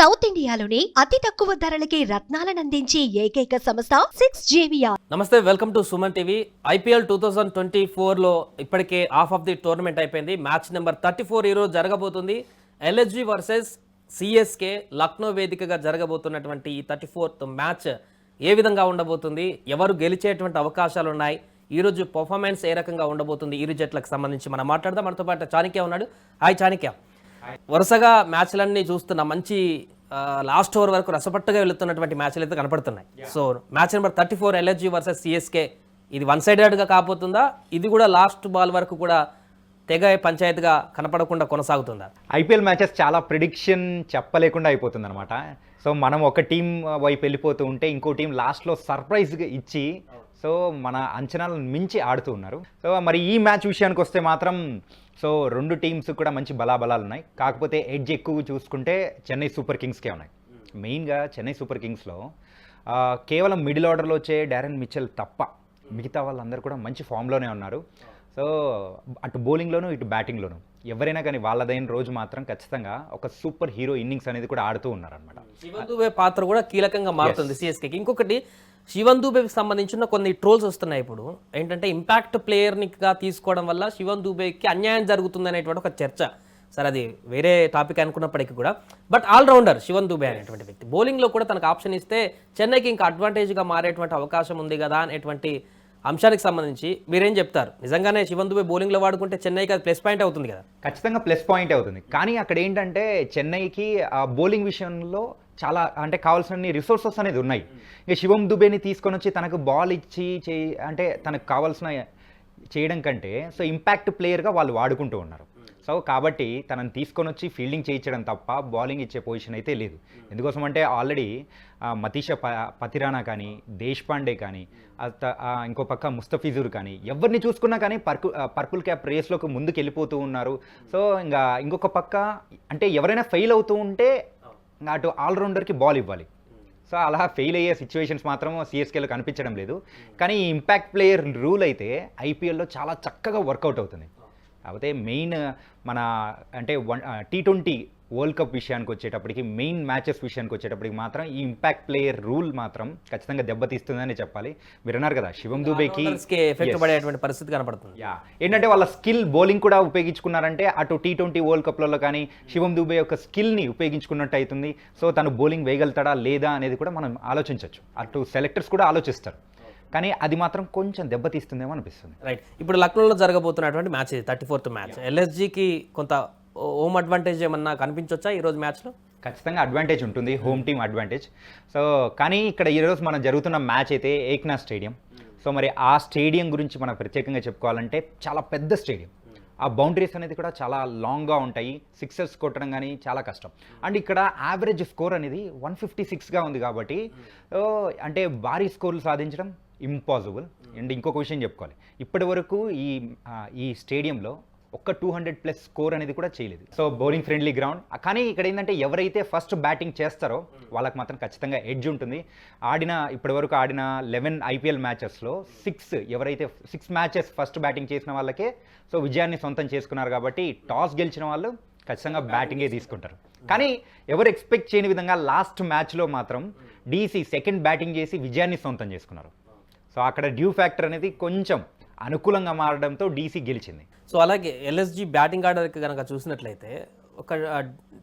South ఇండియాలోని అతి తక్కువ ధరలకి రత్నాలనందించే ఏకైక సంస్థ 6JVR. నమస్తే, welcome to Suman TV. IPL 2024లో ఇప్పటికే హాఫ్ ఆఫ్ ది టోర్నమెంట్ అయిపోయింది. మ్యాచ్ నెంబర్ 34 ఈరోజు జరగబోతుంది. ఎల్ఎస్జీ వర్సెస్ సిఎస్కే లక్నో వేదికగా జరగబోతున్నటువంటి ఈ 34th మ్యాచ్ ఏ విధంగా ఉండబోతుంది, ఎవరు గెలిచేటువంటి అవకాశాలు ఉన్నాయి, ఈరోజు పర్ఫార్మెన్స్ ఏ రకంగా ఉండబోతుంది, ఇరు జట్లకు సంబంధించి మనం మాట్లాడదాం. మనతో పాటు చాణక్య ఉన్నాడు. హాయ్ చాణక్య. వరుసగా మ్యాచ్లన్నీ చూస్తున్న మంచి లాస్ట్ ఓవర్ వరకు రసపట్టుగా వెళుతున్నటువంటి మ్యాచ్లు అయితే కనపడుతున్నాయి. So match number 34 LSG versus CSK, ఇది వన్ సైడెడ్గా కాబోతుందా, ఇది కూడా లాస్ట్ బాల్ వరకు కూడా తెగ పంచాయతీగా కనపడకుండా కొనసాగుతుందా? ఐపీఎల్ మ్యాచెస్ చాలా ప్రిడిక్షన్ చెప్పలేకుండా అయిపోతుంది అనమాట. సో మనం ఒక టీం వైపు వెళ్ళిపోతూ ఉంటే ఇంకో టీం లాస్ట్లో సర్ప్రైజ్గా ఇచ్చి సో మన అంచనాలను మించి ఆడుతూ ఉన్నారు. సో మరి ఈ మ్యాచ్ విషయానికి వస్తే మాత్రం సో రెండు టీమ్స్ కూడా మంచి బలాబలాలు ఉన్నాయి. కాకపోతే ఎడ్జ్ ఎక్కువ చూసుకుంటే చెన్నై సూపర్ కింగ్స్కే ఉన్నాయి. మెయిన్గా చెన్నై సూపర్ కింగ్స్లో కేవలం మిడిల్ ఆర్డర్లో వచ్చే డారెన్ మిచెల్ తప్ప మిగతా వాళ్ళందరూ కూడా మంచి ఫామ్లోనే ఉన్నారు. సో అటు బౌలింగ్లోనూ ఇటు బ్యాటింగ్లోనూ ఎవరైనా కానీ వాళ్ళదైన రోజు మాత్రం ఖచ్చితంగా ఒక సూపర్ హీరో ఇన్నింగ్స్ అనేది కూడా ఆడుతూ ఉన్నారనమాట. శివన్ దూబే పాత్ర కూడా కీలకంగా మారుతుంది సిఎస్కేకి. ఇంకొకటి, శివన్ దూబేకి సంబంధించిన కొన్ని ట్రోల్స్ వస్తున్నాయి ఇప్పుడు. ఏంటంటే ఇంపాక్ట్ ప్లేయర్నిగా తీసుకోవడం వల్ల శివన్ దూబేకి అన్యాయం జరుగుతుంది అనేటువంటి ఒక చర్చ. సరే, అది వేరే టాపిక్ అనుకున్నప్పటికీ కూడా, బట్ ఆల్రౌండర్ శివన్ దూబే అనేటువంటి వ్యక్తి బౌలింగ్లో కూడా తనకు ఆప్షన్ ఇస్తే చెన్నైకి ఇంకా అడ్వాంటేజ్గా మారేటువంటి అవకాశం ఉంది కదా అనేటువంటి అంశానికి సంబంధించి మీరేం చెప్తారు? నిజంగానే శివన్ దూబే బౌలింగ్లో వాడుకుంటే చెన్నైకి అది ప్లస్ పాయింట్ అవుతుంది కదా? ఖచ్చితంగా ప్లస్ పాయింట్ అవుతుంది. కానీ అక్కడ ఏంటంటే చెన్నైకి ఆ బౌలింగ్ విషయంలో చాలా అంటే కావాల్సిన రిసోర్సెస్ అనేది ఉన్నాయి. ఇక శివం దుబేని తీసుకొని వచ్చి తనకు బాల్ ఇచ్చి అంటే తనకు కావాల్సిన చేయడం కంటే సో ఇంపాక్ట్ ప్లేయర్గా వాళ్ళు వాడుకుంటూ ఉన్నారు. సో కాబట్టి తనని తీసుకొని వచ్చి ఫీల్డింగ్ చేయించడం తప్ప బౌలింగ్ ఇచ్చే పొజిషన్ అయితే లేదు. ఎందుకోసం అంటే ఆల్రెడీ మతీషా పతిరానా కానీ, దేశ్పాండే కానీ, ఇంకో పక్క ముస్తఫిజుర్ కానీ, ఎవరిని చూసుకున్నా కానీ పర్పుల్ క్యాప్ రేస్లోకి ముందుకు వెళ్ళిపోతూ ఉన్నారు. సో ఇంకొక పక్క అంటే ఎవరైనా ఫెయిల్ అవుతూ ఉంటే అటు ఆల్రౌండర్కి బాల్ ఇవ్వాలి. సో అలా ఫెయిల్ అయ్యే సిచ్యువేషన్స్ మాత్రం సిఎస్కేలో కనిపించడం లేదు. కానీ ఈ ఇంపాక్ట్ ప్లేయర్ రూల్ అయితే ఐపీఎల్లో చాలా చక్కగా వర్కౌట్ అవుతుంది. కాకపోతే మెయిన్ మన అంటే T20 వరల్డ్ కప్ విషయానికి వచ్చేటప్పటికి, మెయిన్ మ్యాచెస్ విషయానికి వచ్చేటప్పటికి మాత్రం ఈ ఇంపాక్ట్ ప్లేయర్ రూల్ మాత్రం ఖచ్చితంగా దెబ్బతీస్తుందని చెప్పాలి. మీరు అన్నారు కదా శివం దూబేకి ఎఫెక్ట్ పడేటువంటి పరిస్థితి కనపడుతుంది. ఏంటంటే వాళ్ళ స్కిల్ బౌలింగ్ కూడా ఉపయోగించుకున్నారంటే అటు T20 వరల్డ్ కప్లలో కానీ శివం దూబే యొక్క స్కిల్ని ఉపయోగించుకున్నట్టు అవుతుంది. సో తను బౌలింగ్ వేయగలుగుతాడా లేదా అనేది కూడా మనం ఆలోచించవచ్చు. అటు సెలెక్టర్స్ కూడా ఆలోచిస్తారు. కానీ అది మాత్రం కొంచెం దెబ్బతీస్తుందేమో అనిపిస్తుంది. రైట్. ఇప్పుడు లక్నోలో జరగబోతున్నటువంటి మ్యాచ్ ఇది 34th మ్యాచ్. ఎల్ఎస్జీకి కొంత హోమ్ అడ్వాంటేజ్ ఏమన్నా కనిపించవచ్చా ఈరోజు మ్యాచ్లో? ఖచ్చితంగా అడ్వాంటేజ్ ఉంటుంది, హోమ్ టీమ్ అడ్వాంటేజ్. సో కానీ ఇక్కడ ఈరోజు మనం జరుగుతున్న మ్యాచ్ అయితే ఏక్నాథ్ స్టేడియం. సో మరి ఆ స్టేడియం గురించి మనం ప్రత్యేకంగా చెప్పుకోవాలంటే చాలా పెద్ద స్టేడియం. ఆ బౌండరీస్ అనేది కూడా చాలా లాంగ్గా ఉంటాయి. సిక్సర్స్ కొట్టడం కానీ చాలా కష్టం. అండ్ ఇక్కడ యావరేజ్ స్కోర్ అనేది 156గా ఉంది కాబట్టి అంటే భారీ స్కోర్లు సాధించడం ఇంపాసిబుల్. అండ్ ఇంకొక విషయం చెప్పుకోవాలి, ఇప్పటి వరకు ఈ స్టేడియంలో ఒక్క 200+ స్కోర్ అనేది కూడా చేయలేదు. So bowling friendly ground. కానీ ఇక్కడ ఏంటంటే ఎవరైతే ఫస్ట్ బ్యాటింగ్ చేస్తారో వాళ్ళకి మాత్రం ఖచ్చితంగా ఎడ్జ్ ఉంటుంది. ఇప్పటివరకు ఆడిన 11 ఐపీఎల్ మ్యాచెస్లో ఎవరైతే 6 మ్యాచెస్ ఫస్ట్ బ్యాటింగ్ చేసిన వాళ్ళకే సో విజయాన్ని సొంతం చేసుకున్నారు. కాబట్టి టాస్ గెలిచిన వాళ్ళు ఖచ్చితంగా బ్యాటింగే తీసుకుంటారు. కానీ ఎవరు ఎక్స్పెక్ట్ చేయని విధంగా లాస్ట్ మ్యాచ్లో మాత్రం డీసీ సెకండ్ బ్యాటింగ్ చేసి విజయాన్ని సొంతం చేసుకున్నారు. సో అక్కడ డ్యూ ఫ్యాక్టర్ అనేది కొంచెం అనుకూలంగా మారడంతో డీసీ గెలిచింది. సో అలాగే ఎల్ఎస్జీ బ్యాటింగ్ ఆర్డర్కి కనుక చూసినట్లయితే ఒక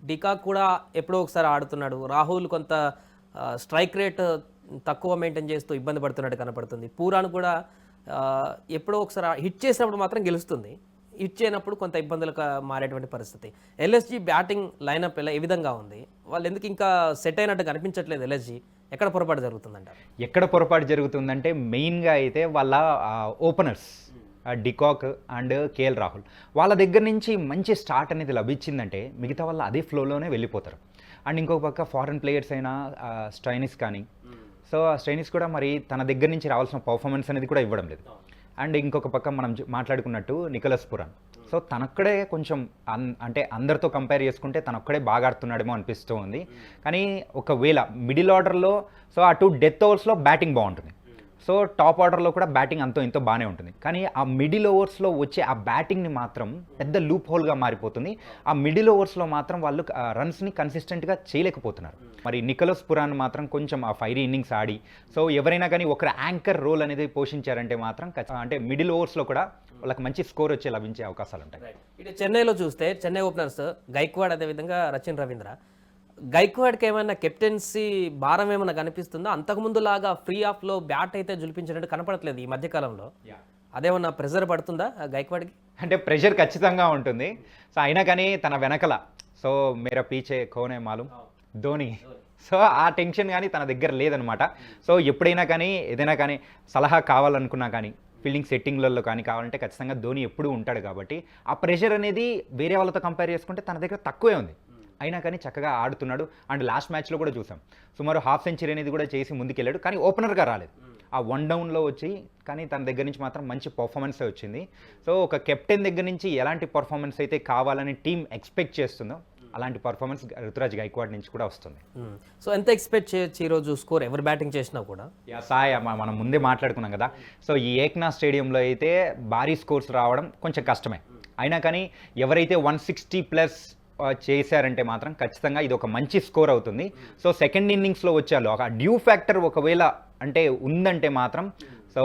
డికాక్ కూడా ఎప్పుడో ఒకసారి ఆడుతున్నాడు. రాహుల్ కొంత స్ట్రైక్ రేట్ తక్కువ మెయింటైన్ చేస్తూ ఇబ్బంది పడుతున్నట్టు కనపడుతుంది. పూరాను కూడా ఎప్పుడో ఒకసారి హిట్ చేసినప్పుడు మాత్రం గెలుస్తుంది, హిట్ చేయనప్పుడు కొంత ఇబ్బందులకు మారేటువంటి పరిస్థితి. ఎల్ఎస్జీ బ్యాటింగ్ లైనప్ ఏ విధంగా ఉంది? వాళ్ళు ఎందుకు ఇంకా సెట్ అయినట్టు కనిపించట్లేదు? ఎల్ఎస్జీ ఎక్కడ పొరపాటు జరుగుతుందంట? ఎక్కడ పొరపాటు జరుగుతుందంటే మెయిన్గా అయితే వాళ్ళ openers de Kock and KL Rahul వాళ్ళ దగ్గర నుంచి మంచి స్టార్ట్ అనేది లభించిందంటే మిగతా వాళ్ళు అదే ఫ్లోలోనే వెళ్ళిపోతారు. అండ్ ఇంకొక పక్క ఫారెన్ ప్లేయర్స్ అయినా స్టైనిస్ కానీ, సో స్టైనిస్ కూడా మరి తన దగ్గర నుంచి రావాల్సిన పర్ఫార్మెన్స్ అనేది కూడా ఇవ్వడం లేదు. అండ్ ఇంకొక పక్క మనం మాట్లాడుకున్నట్టు నికోలస్ పురాన్, సో తనొక్కడే కొంచెం అంటే అందరితో కంపేర్ చేసుకుంటే తనొక్కడే బాగా ఆడుతున్నాడేమో అనిపిస్తూ ఉంది. కానీ ఒకవేళ మిడిల్ ఆర్డర్లో సో అటు డెత్ ఓవర్స్లో బ్యాటింగ్ బాగుంటుంది. సో టాప్ ఆర్డర్లో కూడా బ్యాటింగ్ అంతో ఇంతో బాగానే ఉంటుంది. కానీ ఆ మిడిల్ ఓవర్స్లో వచ్చే ఆ బ్యాటింగ్ని మాత్రం పెద్ద లూప్ హోల్గా మారిపోతుంది. ఆ మిడిల్ ఓవర్స్లో మాత్రం వాళ్ళు రన్స్ని కన్సిస్టెంట్గా చేయలేకపోతున్నారు. మరి నికోలస్ పురాన్ మాత్రం కొంచెం ఆ ఫైరీ ఇన్నింగ్స్ ఆడి సో ఎవరైనా కానీ ఒకరు యాంకర్ రోల్ అనేది పోషించారంటే మాత్రం అంటే మిడిల్ ఓవర్స్లో కూడా వాళ్ళకి మంచి స్కోర్ వచ్చే లభించే అవకాశాలు ఉంటాయి. ఇటు చెన్నైలో చూస్తే చెన్నై ఓపెనర్స్ గైక్వాడ్ అదేవిధంగా రచిన్ రవీంద్ర. గైక్వాడ్కి ఏమైనా కెప్టెన్సీ భారం ఏమైనా కనిపిస్తుందా? అంతకుముందు లాగా ఫ్రీ ఆఫ్లో బ్యాట్ అయితే జులిపించినట్టు కనపడట్లేదు ఈ మధ్యకాలంలో. అదేమన్నా ప్రెజర్ పడుతుందా గైక్వాడ్కి? అంటే ప్రెషర్ ఖచ్చితంగా ఉంటుంది. సో అయినా కానీ తన వెనకల సో మేరా పీచే కోనే మాలూమ్ ధోని, సో ఆ టెన్షన్ కానీ తన దగ్గర లేదనమాట. సో ఎప్పుడైనా కానీ ఏదైనా కానీ సలహా కావాలనుకున్నా కానీ ఫీల్డింగ్ సెట్టింగ్లలో కానీ కావాలంటే ఖచ్చితంగా ధోని ఎప్పుడూ ఉంటాడు. కాబట్టి ఆ ప్రెషర్ అనేది వేరే వాళ్ళతో కంపేర్ చేసుకుంటే తన దగ్గర తక్కువే ఉంది. అయినా కానీ చక్కగా ఆడుతున్నాడు. అండ్ లాస్ట్ మ్యాచ్లో కూడా చూసాం సుమారు హాఫ్ సెంచరీ అనేది కూడా చేసి ముందుకెళ్ళాడు. కానీ ఓపెనర్గా రాలేదు, ఆ 1 డౌన్లో వచ్చి కానీ తన దగ్గర నుంచి మాత్రం మంచి పర్ఫార్మెన్సే వచ్చింది. సో ఒక కెప్టెన్ దగ్గర నుంచి ఎలాంటి పర్ఫార్మెన్స్ అయితే కావాలని టీం ఎక్స్పెక్ట్ చేస్తుందో అలాంటి పర్ఫార్మెన్స్ రుతురాజ్ గైక్వాడ్ నుంచి కూడా వస్తుంది. సో ఎంత ఎక్స్పెక్ట్ చేయొచ్చు ఈరోజు స్కోర్ ఎవరు బ్యాటింగ్ చేసినా కూడా? సాయ్ మనం ముందే మాట్లాడుకున్నాం కదా. సో ఈ ఏక్నాథ్ స్టేడియంలో అయితే భారీ స్కోర్స్ రావడం కొంచెం కష్టమే. అయినా కానీ ఎవరైతే 160+ చేశారంటే మాత్రం ఖచ్చితంగా ఇది ఒక మంచి స్కోర్ అవుతుంది. సో సెకండ్ ఇన్నింగ్స్లో వచ్చాలో ఒక డ్యూ ఫ్యాక్టర్ ఒకవేళ అంటే ఉందంటే మాత్రం సో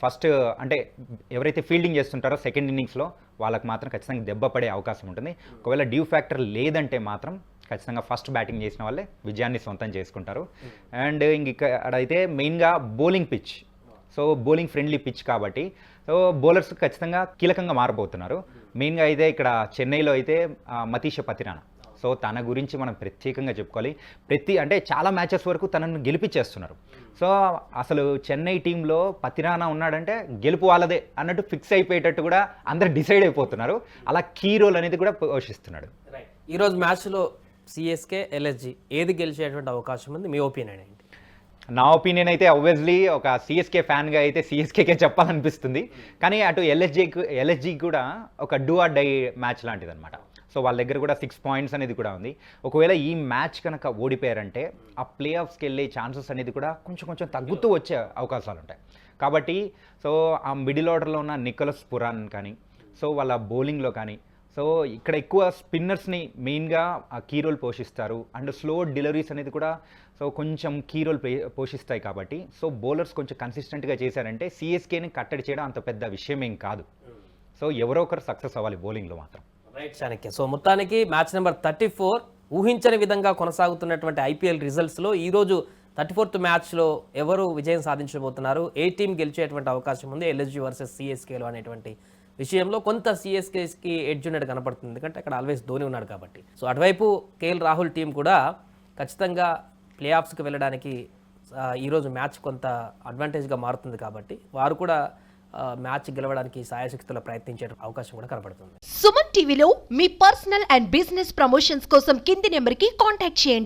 ఫస్ట్ అంటే ఎవరైతే ఫీల్డింగ్ చేస్తుంటారో సెకండ్ ఇన్నింగ్స్లో వాళ్ళకి మాత్రం ఖచ్చితంగా దెబ్బ పడే అవకాశం ఉంటుంది. ఒకవేళ డ్యూ ఫ్యాక్టర్ లేదంటే మాత్రం ఖచ్చితంగా ఫస్ట్ బ్యాటింగ్ చేసిన వాళ్ళే విజయాన్ని సొంతం చేసుకుంటారు. అండ్ ఇక్కడ మెయిన్గా bowling pitch, so bowling friendly pitch కాబట్టి సో బౌలర్స్ ఖచ్చితంగా కీలకంగా మారబోతున్నారు. మెయిన్గా అయితే ఇక్కడ చెన్నైలో అయితే మతీష పతిరానా, సో తన గురించి మనం ప్రత్యేకంగా చెప్పుకోవాలి. అంటే చాలా మ్యాచెస్ వరకు తనను గెలిపించేస్తున్నారు. సో అసలు చెన్నై టీంలో పతిరానా ఉన్నాడంటే గెలుపు వాళ్ళదే అన్నట్టు ఫిక్స్ అయిపోయేటట్టు కూడా అందరు డిసైడ్ అయిపోతున్నారు. అలా కీ రోల్ అనేది కూడా పోషిస్తున్నాడు. ఈరోజు మ్యాచ్లో సిఎస్కే ఎల్ఎస్జి ఏది గెలిచేటువంటి అవకాశం ఉంది మీ ఒపీనియన్ ఏంటి? నా ఒపీనియన్ అయితే ఆబ్వియస్లీ ఒక సిఎస్కే ఫ్యాన్గా అయితే సిఎస్కేకే చెప్పాలనిపిస్తుంది. కానీ అటు ఎల్ఎస్జి కూడా ఒక డూ ఆర్ డై మ్యాచ్ లాంటిది అనమాట. సో వాళ్ళ దగ్గర కూడా 6 పాయింట్స్ అనేది కూడా ఉంది. ఒకవేళ ఈ మ్యాచ్ కనుక ఓడిపోయారంటే ఆ ప్లే ఆఫ్స్కి వెళ్ళే ఛాన్సెస్ అనేది కూడా కొంచెం తగ్గుతూ వచ్చే అవకాశాలు ఉంటాయి. కాబట్టి సో ఆ మిడిల్ ఆర్డర్లో ఉన్న నికోలస్ పురాన్ కానీ సో వాళ్ళ బౌలింగ్లో కానీ సో ఇక్కడ ఎక్కువ స్పిన్నర్స్ని మెయిన్గా కీ రోల్ పోషిస్తారు. అండ్ స్లో డెలివరీస్ అనేది కూడా సో కొంచెం కీ రోల్ పోషిస్తాయి. కాబట్టి సో బౌలర్స్ కొంచెం కన్సిస్టెంట్గా చేశారంటే సిఎస్కేని కట్టడి చేయడం అంత పెద్ద విషయం ఏం కాదు. సో ఎవరో ఒకరు సక్సెస్ అవ్వాలి బౌలింగ్లో మాత్రం. రైట్ చాణక్య. సో మొత్తానికి మ్యాచ్ నెంబర్ 34 ఊహించని విధంగా కొనసాగుతున్నటువంటి ఐపీఎల్ రిజల్ట్స్లో ఈరోజు 34th మ్యాచ్లో ఎవరు విజయం సాధించబోతున్నారు, ఏ టీం గెలిచేటువంటి అవకాశం ఉంది ఎల్ఎస్జి వర్సెస్ సిఎస్కేలో అనేటువంటి విషయంలో కొంత సిఎస్కేకి ఎడ్జ్ ఉన్నట్టు కనపడుతుంది. ఎందుకంటే అక్కడ ఆల్వేస్ ధోని ఉన్నాడు కాబట్టి. సో అటువైపు కేఎల్ రాహుల్ టీం కూడా ఖచ్చితంగా ప్లే ఆఫ్స్కి వెళ్ళడానికి ఈరోజు మ్యాచ్ కొంత అడ్వాంటేజ్గా మారుతుంది. కాబట్టి వారు కూడా మ్యాచ్ గెలవడానికి సాయశక్తుల ప్రయత్నించే అవకాశం కూడా కనపడుతుంది. సుమన్ టీవీలో మీ పర్సనల్ అండ్ బిజినెస్ ప్రమోషన్స్ కోసం కింది నెంబర్కి కాంటాక్ట్ చేయండి.